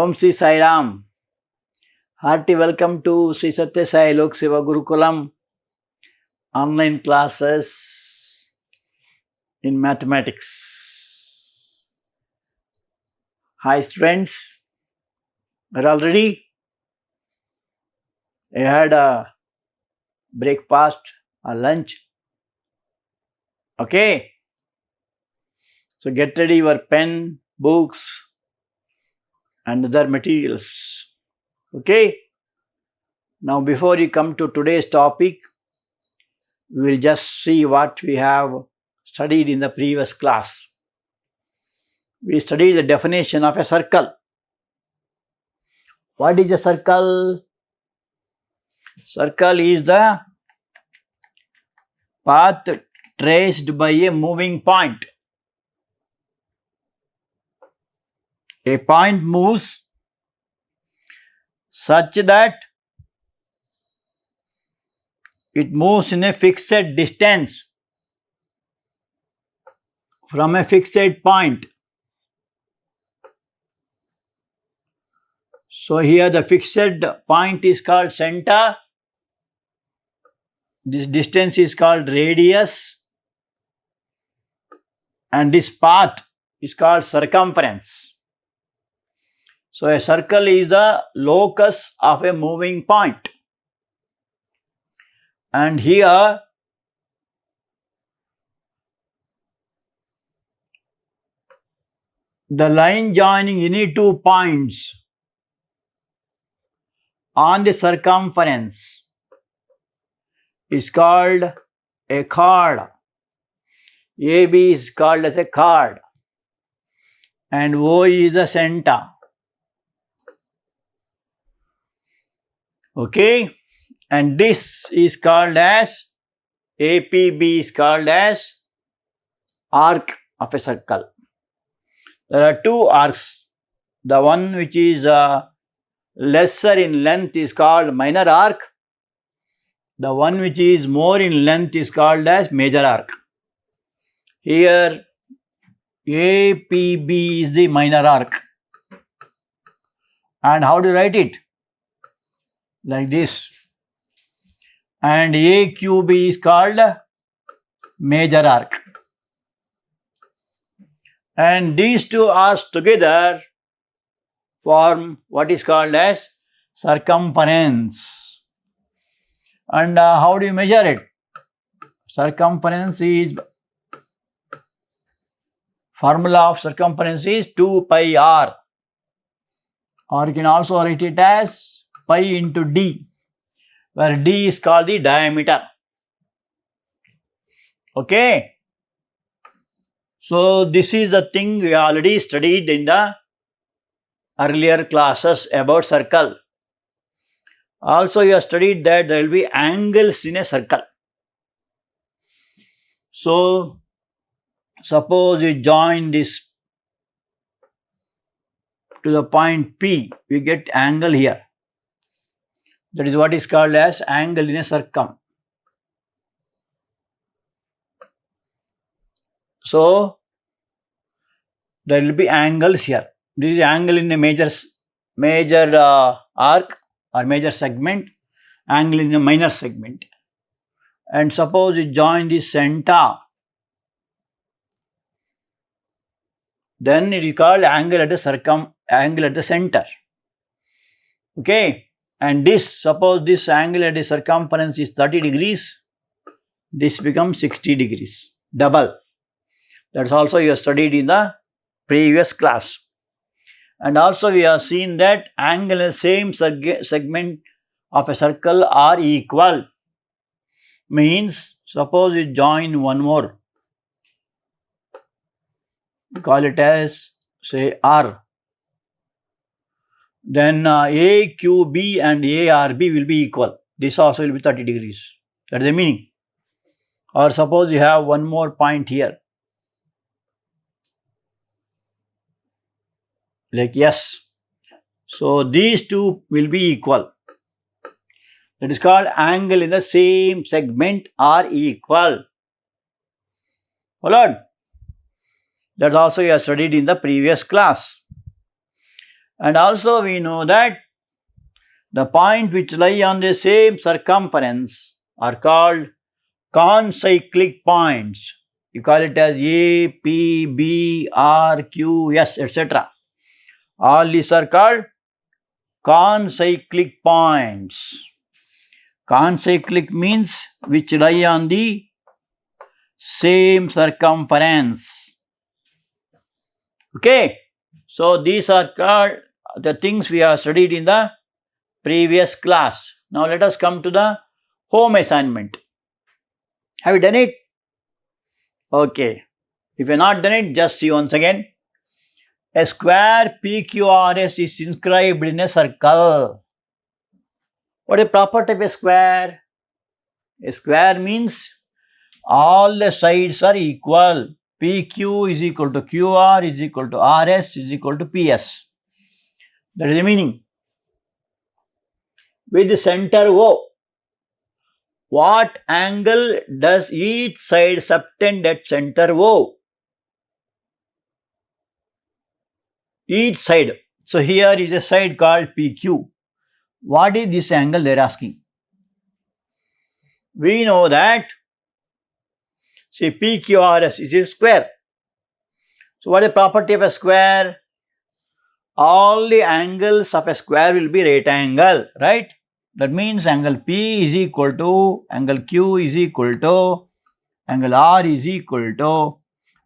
Om Sri Sai Ram. Hearty welcome to Sri Sathya Sai Lok Seva Gurukulam online classes in mathematics. Hi friends, are all ready? You had a breakfast or lunch? Okay. So get ready your pen, books and other materials. Okay. Now before you come to today's topic, we will just see what we have studied in the previous class. We studied the definition of a circle. What is a circle? Circle is the path traced by a moving point. A point moves such that it moves in a fixed distance from a fixed point. So here the fixed point is called center. This distance is called radius. And this path is called circumference. So a circle is the locus of a moving point. And here the line joining any two points on the circumference is called a chord. AB is called as a chord and O is the center. Okay, and this is called as APB is called as arc of a circle. There are two arcs. The one which is lesser in length is called minor arc. The one which is more in length is called as major arc. Here APB is the minor arc. And how do you write it? Like this. And AQB is called major arc. And these two arcs together form what is called as circumference. And how do you measure it? Circumference is, formula of circumference is 2 pi r. Or you can also write it as pi into d, where d is called the diameter. Okay. So this is the thing we already studied in the earlier classes about circle. Also you have studied that there will be angles in a circle. So suppose you join this to the point P, we get angle here. That is what is called as angle in a circum. So there will be angles here. This is angle in a major arc or major segment, angle in a minor segment. And suppose you join the center, then it is called angle at the angle at the center. Okay. And this, suppose this angle at the circumference is 30 degrees, this becomes 60 degrees, double. That's also you have studied in the previous class. And also we have seen that angle in the same segment of a circle are equal. Means, suppose you join one more, we call it as say R. Then AQB and ARB will be equal. This also will be 30 degrees. That is the meaning. Or suppose you have one more point here. Like yes. So these two will be equal. That is called angle in the same segment are equal. Followed? That also you have studied in the previous class. And also we know that the point which lie on the same circumference are called concyclic points. You call it as A, P, B, R, Q, S, etc. All these are called concyclic points. Concyclic means which lie on the same circumference. Okay. So these are called the things we have studied in the previous class. Now let us come to the home assignment. Have you done it? Okay. If you have not done it, just see once again. A square PQRS is inscribed in a circle. What is the property of a square? A square means all the sides are equal. PQ is equal to QR is equal to RS is equal to PS. That is the meaning. With the center O, what angle does each side subtend at center O? Each side. So here is a side called PQ. What is this angle they are asking? We know that, see, PQRS is a square. So what is the property of a square? All the angles of a square will be right angle, right? That means angle P is equal to angle Q is equal to angle R is equal to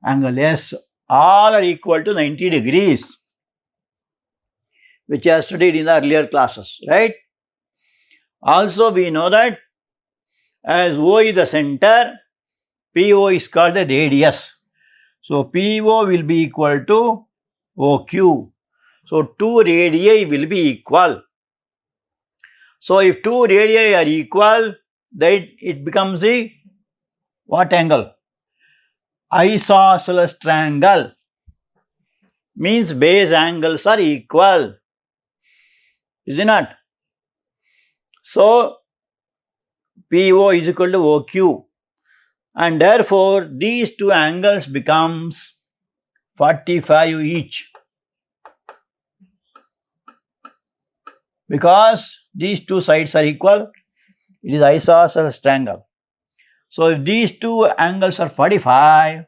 angle S. All are equal to 90 degrees, which I have studied in the earlier classes, right? Also we know that as O is the center, PO is called the radius. So PO will be equal to OQ. So two radii will be equal. So if two radii are equal, then it becomes the what angle? Isosceles triangle. Means base angles are equal. Is it not? So PO is equal to OQ. And therefore these two angles becomes 45 each. Because these two sides are equal, it is isosceles triangle. So if these two angles are 45,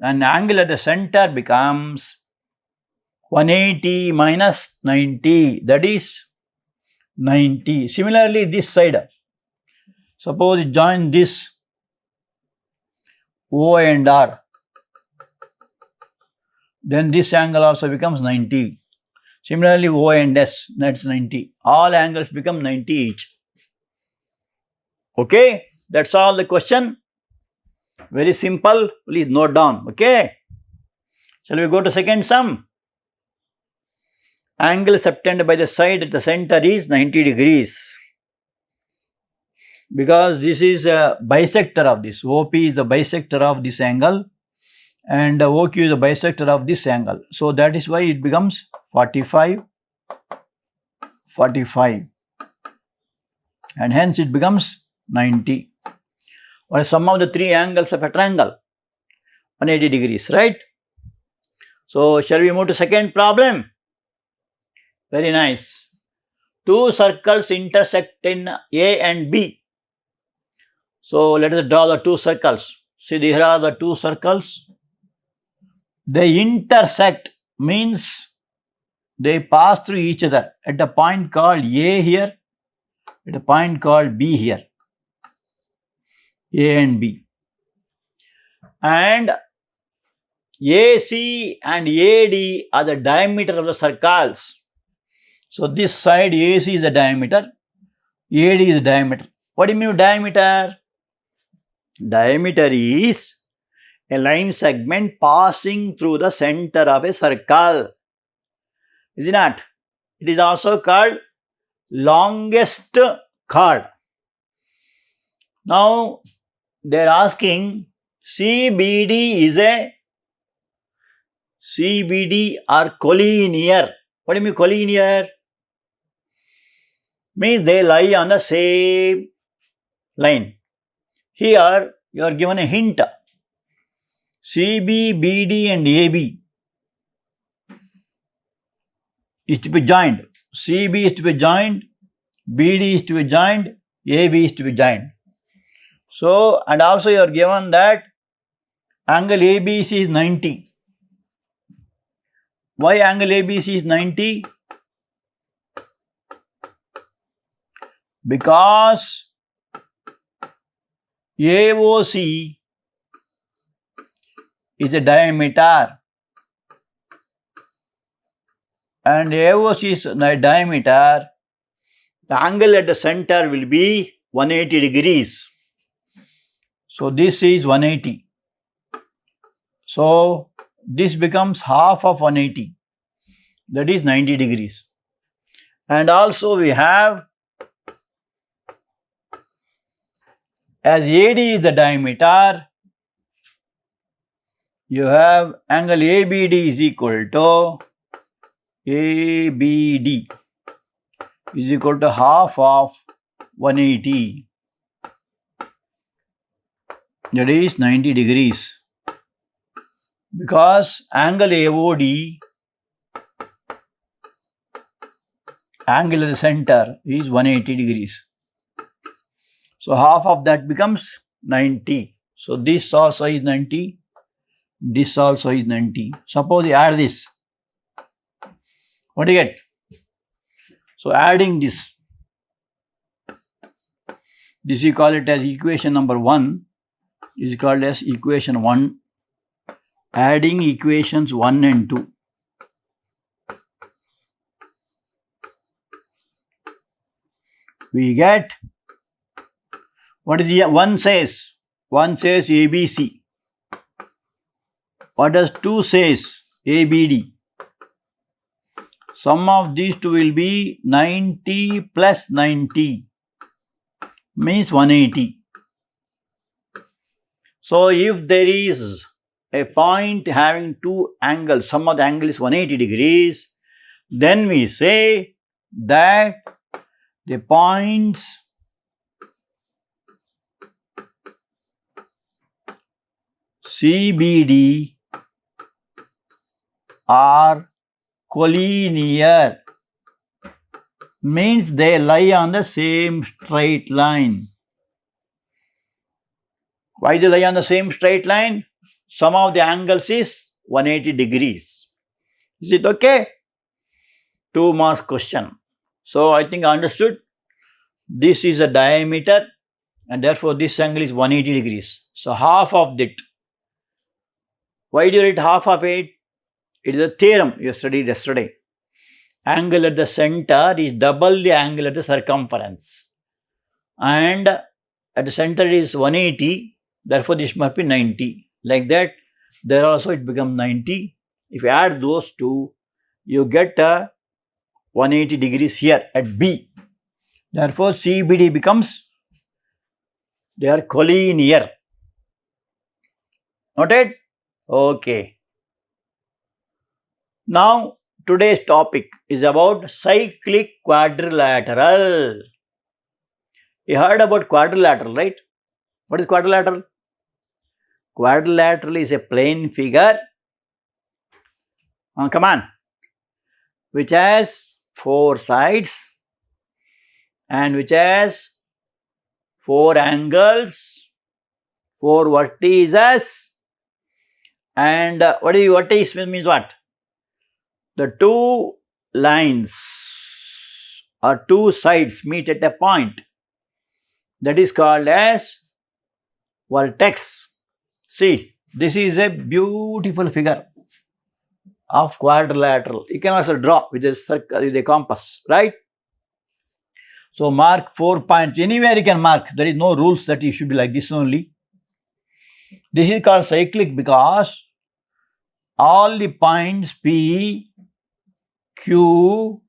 an angle at the center becomes 180 minus 90, that is 90. Similarly, this side, suppose you join this O and R, then this angle also becomes 90. Similarly, O and S, that's 90. All angles become 90 each. Okay, that's all the question. Very simple, please note down. Okay, shall we go to second sum? Angle subtended by the side at the center is 90 degrees. Because this is a bisector of this. OP is the bisector of this angle and OQ is the bisector of this angle. So that is why it becomes 45, 45. And hence it becomes 90. What is sum of the three angles of a triangle? 180 degrees, right? So shall we move to second problem? Very nice. Two circles intersect in A and B. So let us draw the two circles. See, here are the two circles. They intersect means they pass through each other at a point called A here, at a point called B here. A and B. And AC and AD are the diameter of the circles. So this side AC is the diameter, AD is the diameter. What do you mean diameter? Diameter is a line segment passing through the center of a circle. Is it not? It is also called longest chord. Now they are asking CBD are collinear. What do you mean collinear? Means they lie on the same line. Here you are given a hint. CB, BD and AB. is to be joined. CB is to be joined. BD is to be joined. AB is to be joined. So, and also you are given that angle ABC is 90. Why angle ABC is 90? Because AOC is a diameter and AOC is a diameter. The angle at the center will be 180 degrees. So, this is 180. So, this becomes half of 180, that is 90 degrees. And also we have, as AD is the diameter, you have angle ABD is equal to ABD is equal to half of 180, that is 90 degrees. Because angle AOD, angle at the center is 180 degrees. So, half of that becomes 90. So, this also is 90. This also is 90. Suppose you add this. What do you get? So, adding this you call it as equation number 1 is called as equation 1. Adding equations 1 and 2. We get, what is the 1 says? 1 says ABC. What does 2 says? ABD. Sum of these two will be 90 plus 90 means 180. So, if there is a point having two angles, sum of the angle is 180 degrees, then we say that the points CBD are collinear, means they lie on the same straight line. Why they lie on the same straight line? Sum of the angles is 180 degrees. Is it okay? 2 marks question. So, I think I understood. This is a diameter and therefore this angle is 180 degrees. So, half of it. Why do you write half of it? It is a theorem you studied yesterday. Angle at the center is double the angle at the circumference. And at the center is 180. Therefore, this must be 90. Like that, there also it becomes 90. If you add those two, you get a 180 degrees here at B. Therefore, CBD becomes, they are collinear. Noted? Okay. Now, today's topic is about cyclic quadrilateral. You heard about quadrilateral, right? What is quadrilateral? Quadrilateral is a plane figure, come on, which has 4 sides and which has 4 angles, 4 vertices, and what is vertex means what? The 2 lines or 2 sides meet at a point, that is called as vertex. See, this is a beautiful figure of quadrilateral. You can also draw with a circle, with a compass, right? So, mark 4 points. Anywhere you can mark. There is no rules that you should be like this only. This is called cyclic because all the points P, Q,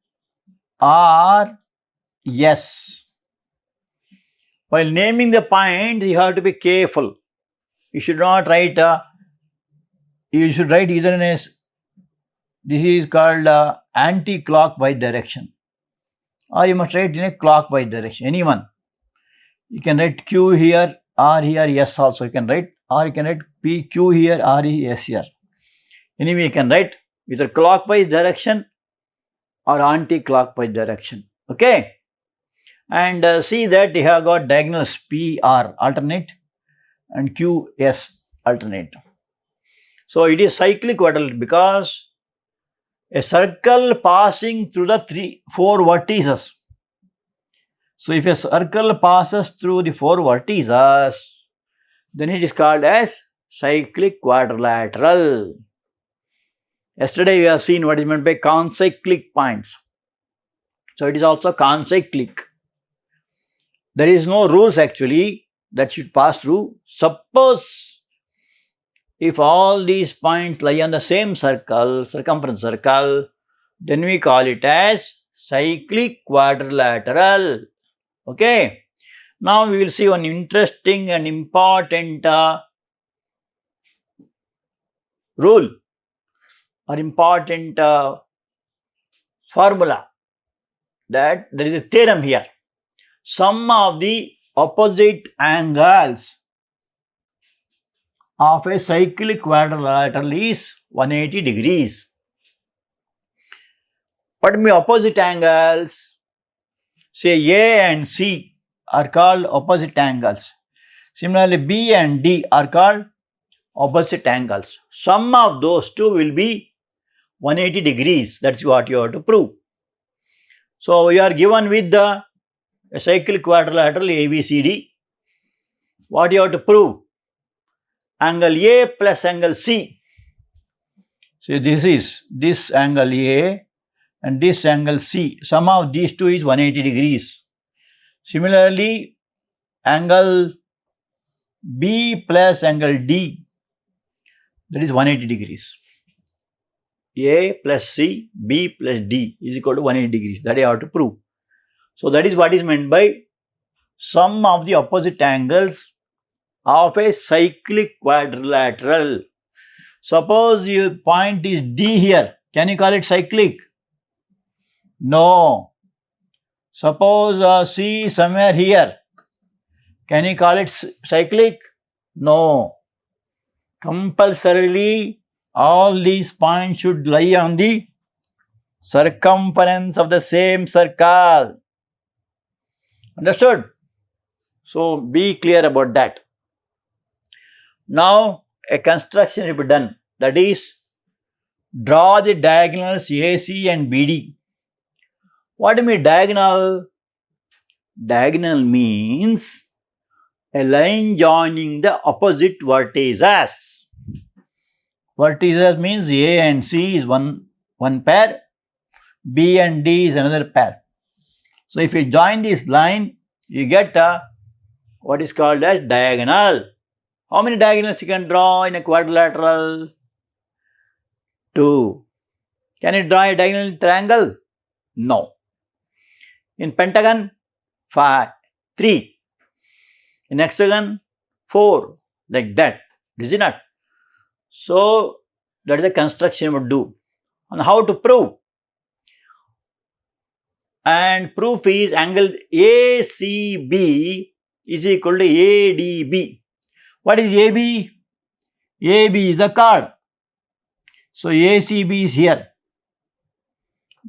R, S. While naming the points, you have to be careful. You should not write, you should write either in a, this is called anti-clockwise direction, or you must write in a clockwise direction, anyone. You can write Q here, R here, S also you can write, or you can write P, Q here, R, S here. Anyway, you can write either clockwise direction or anti-clockwise direction. Okay, and see that you have got diagonals PR alternate and QS alternate. So it is cyclic quadrilateral because a circle passing through the four vertices. So if a circle passes through the four vertices, then it is called as cyclic quadrilateral. Yesterday we have seen what is meant by concyclic points. So it is also concyclic. There is no rules actually that should pass through. Suppose if all these points lie on the same circle, circumference circle, then we call it as cyclic quadrilateral. Okay. Now we will see one interesting and important rule or important formula, that there is a theorem here. Sum of the opposite angles of a cyclic quadrilateral is 180 degrees. What mean opposite angles? Say A and C are called opposite angles. Similarly, B and D are called opposite angles. Sum of those two will be 180 degrees. That's what you have to prove. So we are given with the cyclic quadrilateral ABCD. What you have to prove? Angle A plus angle C. So this angle A and this angle C. Sum of these two is 180 degrees. Similarly, angle B plus angle D, that is 180 degrees. A plus C, B plus D is equal to 180 degrees. That you have to prove. So that is what is meant by sum of the opposite angles of a cyclic quadrilateral. Suppose your point is D here. Can you call it cyclic? No. Suppose C somewhere here. Can you call it cyclic? No. Compulsorily, all these points should lie on the circumference of the same circle. Understood? So be clear about that. Now a construction will be done. That is, draw the diagonals AC and BD. What do you mean diagonal? Diagonal means a line joining the opposite vertices. Vertices means A and C is one pair, B and D is another pair. So if you join this line, you get what is called as diagonal. How many diagonals you can draw in a quadrilateral? 2. Can you draw a diagonal triangle? No. In pentagon, 3. In hexagon, 4. Like that. Is it not? So that is the construction would do. And how to prove? And proof is angle ACB is equal to ADB. What is AB? AB is the chord. So ACB is here.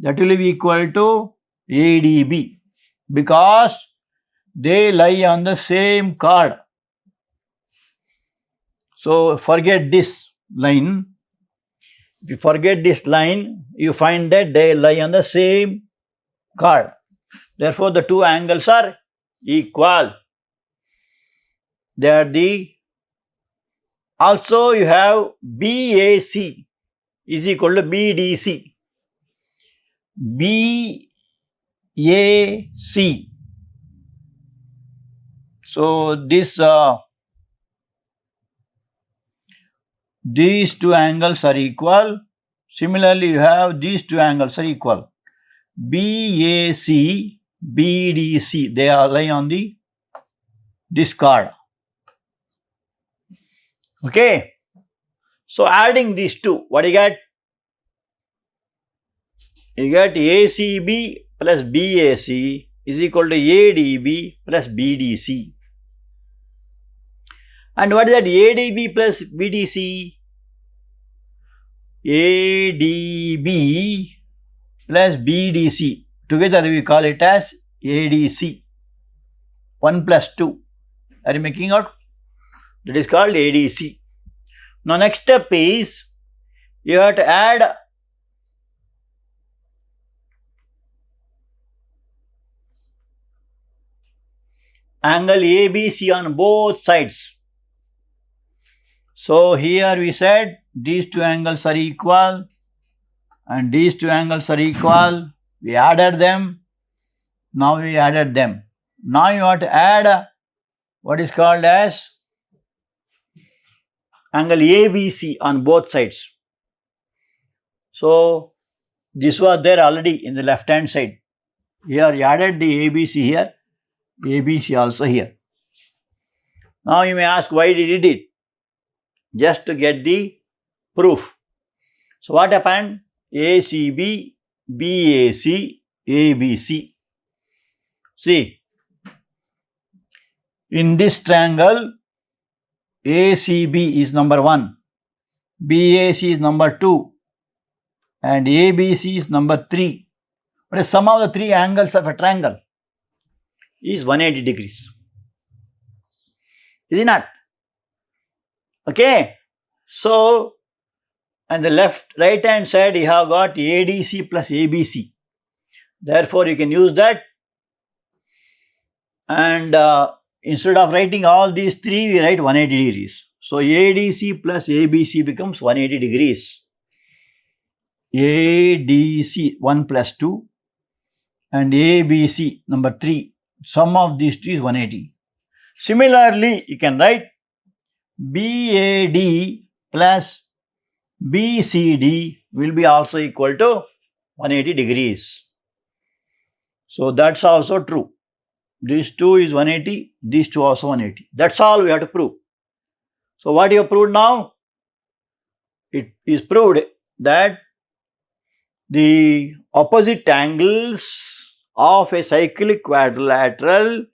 That will be equal to ADB because they lie on the same chord. So forget this line. If you forget this line, you find that they lie on the same chord. Therefore, the two angles are equal. They are the. Also, you have BAC is equal to BDC. BAC. So these two angles are equal. Similarly, you have these two angles are equal. BAC, BDC, they are lie on this chord. Okay. So adding these two, what you get? You get ACB plus BAC is equal to ADB plus BDC. And what is that ADB plus BDC? ADB plus BDC. Together we call it as ADC. 1 plus 2. Are you making out? That is called ADC. Now next step is you have to add angle ABC on both sides. So here we said these two angles are equal and these two angles are equal. We added them. Now we added them. Now you have to add what is called as angle ABC on both sides. So this was there already in the left hand side. Here you added the ABC here, ABC also here. Now you may ask why did it? Just to get the proof. So what happened? ACB, BAC, ABC. See, in this triangle, ACB is number 1, BAC is number 2, and ABC is number 3. But the sum of the three angles of a triangle is 180 degrees. Is it not? Okay. So, on the right hand side, you have got ADC plus ABC. Therefore, you can use that. And instead of writing all these three, we write 180 degrees. So, ADC plus ABC becomes 180 degrees. ADC 1 plus 2 and ABC number 3. Sum of these two is 180. Similarly, you can write BAD plus BCD will be also equal to 180 degrees. So that's also true. These two is 180, these two also 180. That's all we have to prove. So what you have proved now? It is proved that the opposite angles of a cyclic quadrilateral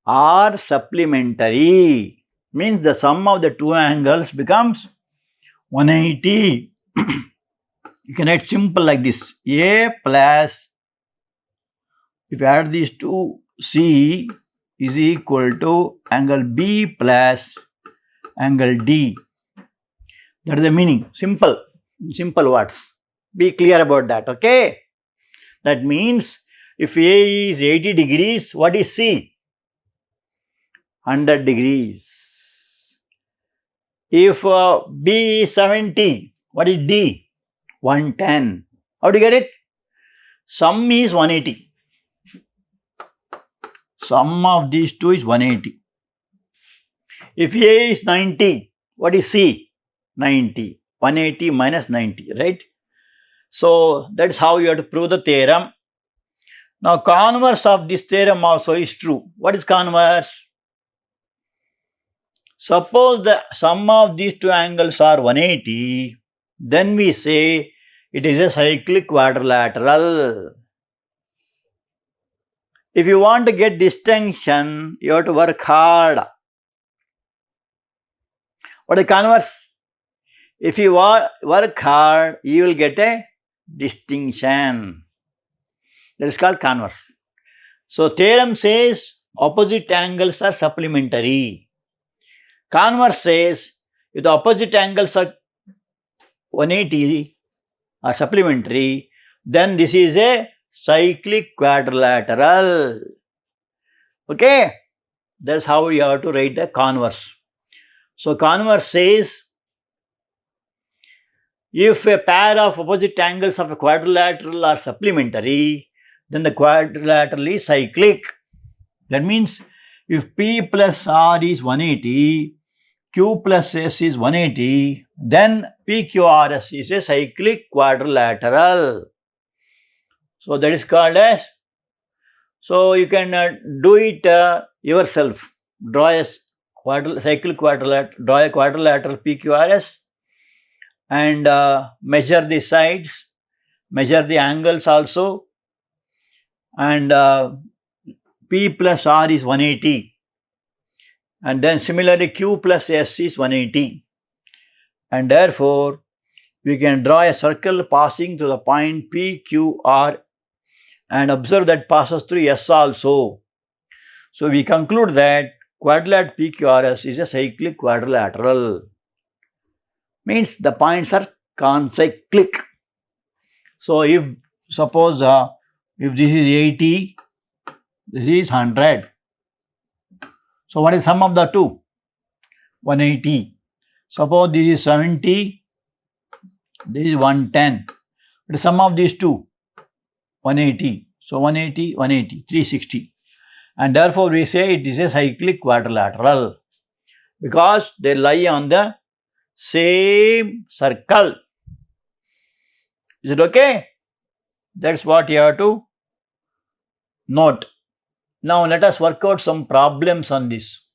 are supplementary. Means the sum of the two angles becomes 180. You can write simple like this. A plus, if you add these two, C is equal to angle B plus angle D. That is the meaning. Simple words. Be clear about that, okay? That means if A is 80 degrees, what is C? 100 degrees. If B is 70, what is D? 110. How do you get it? Sum is 180. Sum of these two is 180. If A is 90, what is C? 90. 180 minus 90, right? So that's how you have to prove the theorem. Now converse of this theorem also is true. What is converse? Suppose the sum of these two angles are 180, then we say it is a cyclic quadrilateral. If you want to get distinction, you have to work hard. What is converse? If you work hard, you will get a distinction. That is called converse. So theorem says opposite angles are supplementary. Converse says if the opposite angles are 180 are supplementary, then this is a cyclic quadrilateral. Okay? That's how you have to write the converse. So converse says if a pair of opposite angles of a quadrilateral are supplementary, then the quadrilateral is cyclic. That means if P plus R is 180, Q plus S is 180, then PQRS is a cyclic quadrilateral. So that is called as, so you can do it yourself. Draw a cyclic quadrilateral, draw a quadrilateral PQRS and measure the sides, measure the angles also, and P plus R is 180, and then similarly Q plus S is 180, and therefore we can draw a circle passing through the point P, Q, R and observe that passes through S also. So we conclude that quadrilateral PQRS is a cyclic quadrilateral. Means the points are concyclic. So if suppose if this is 80, this is 100. So what is sum of the two? 180. Suppose this is 70, this is 110. What is sum of these two? 180. So 180, 180, 360. And therefore we say it is a cyclic quadrilateral because they lie on the same circle. Is it okay? That's what you have to note. Now let us work out some problems on this.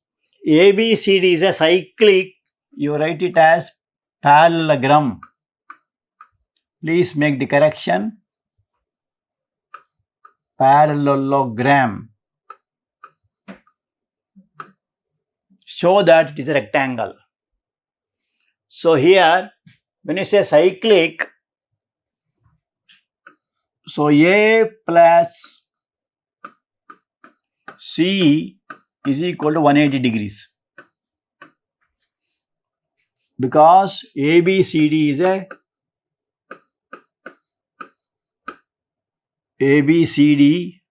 ABCD is a cyclic, you write it as parallelogram. Please make the correction. Parallelogram. Show that it is a rectangle. So here, when you say cyclic, so A plus C is equal to 180 degrees. Because ABCD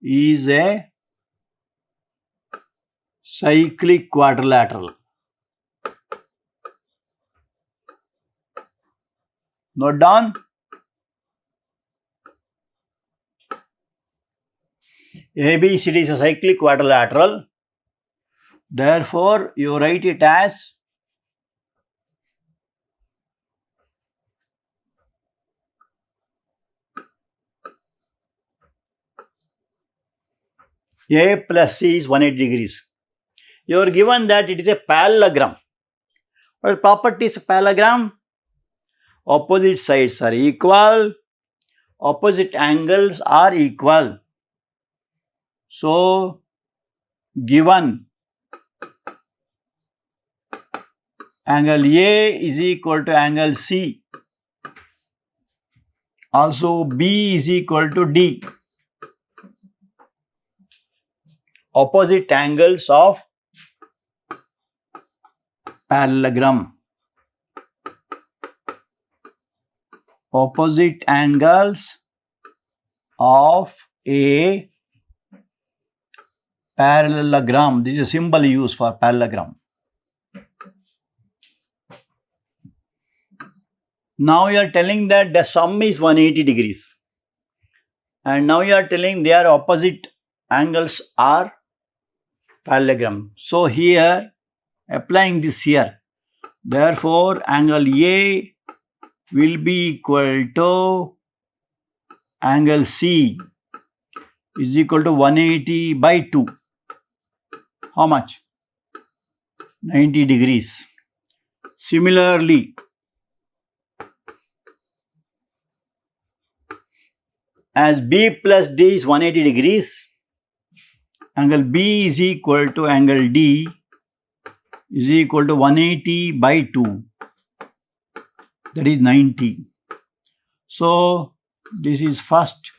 is a cyclic quadrilateral. Note down. ABCD is a cyclic quadrilateral. Therefore, you write it as A plus C is 180 degrees. You are given that it is a parallelogram. What properties of parallelogram? Opposite sides are equal, opposite angles are equal. So, given angle A is equal to angle C, also B is equal to D. Opposite angles of parallelogram. Opposite angles of a parallelogram. This is a symbol used for parallelogram. Now you are telling that the sum is 180 degrees. And now you are telling their opposite angles are parallelogram. So here, applying this here, therefore angle A will be equal to angle C is equal to 180 by 2. How much? 90 degrees. Similarly, as B plus D is 180 degrees, angle B is equal to angle D is equal to 180 by 2. That is 90. So, this is first,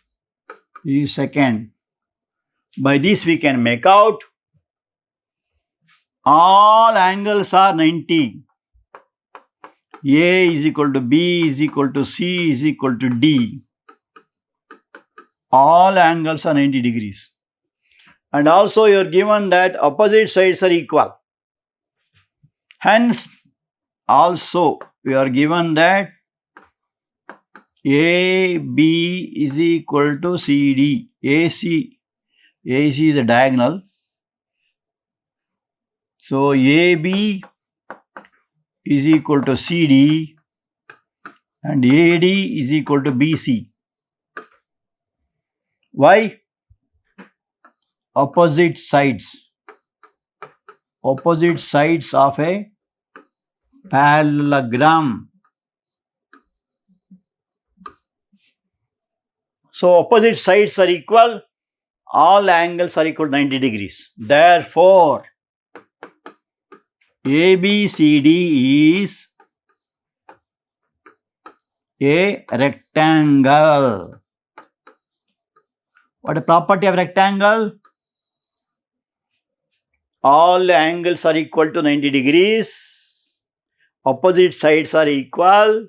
this is second. By this we can make out all angles are 90. A is equal to B is equal to C is equal to D. All angles are 90 degrees. And also you are given that opposite sides are equal. Hence, also we are given that AB is equal to CD. AC is a diagonal. So AB is equal to CD and AD is equal to BC. Why? Opposite sides of a parallelogram. So opposite sides are equal, all angles are equal to 90 degrees. Therefore, ABCD is a rectangle. What is the property of rectangle? All the angles are equal to 90 degrees. Opposite sides are equal.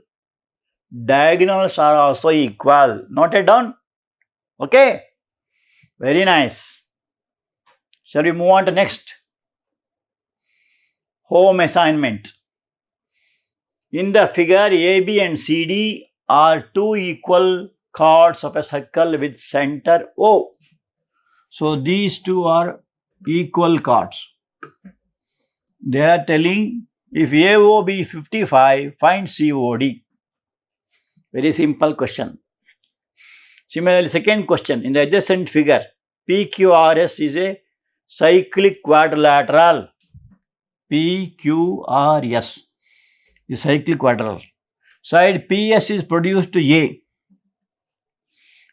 Diagonals are also equal. Noted down? Okay. Very nice. Shall we move on to next? Home assignment. In the figure, AB and CD are two equal chords of a circle with center O. So these two are equal chords. They are telling if AOB is 55, find COD. Very simple question. Similarly, second question, in the adjacent figure, PQRS is a cyclic quadrilateral. PQRS is cyclic quadrilateral. Side PS is produced to A.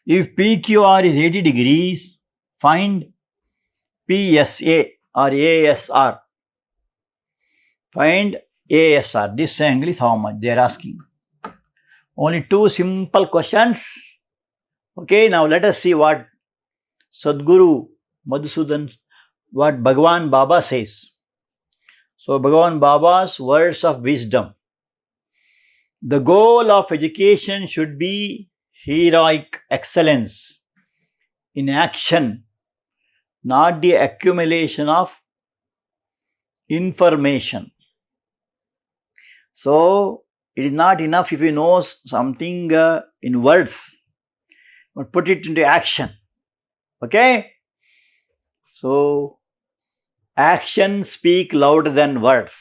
If PQR is 80 degrees, find PSA or ASR. Find ASR. This angle is how much? They are asking. Only two simple questions. Okay, now let us see what Sadguru Madhusudan, what Bhagavan Baba says. So, Bhagavan Baba's words of wisdom. The goal of education should be heroic excellence in action, not the accumulation of information. So, it is not enough if you know something in words, but put it into action. Okay? So, action speak louder than words.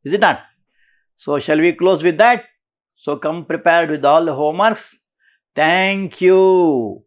Is it not? So, shall we close with that? So, come prepared with all the homeworks. Thank you.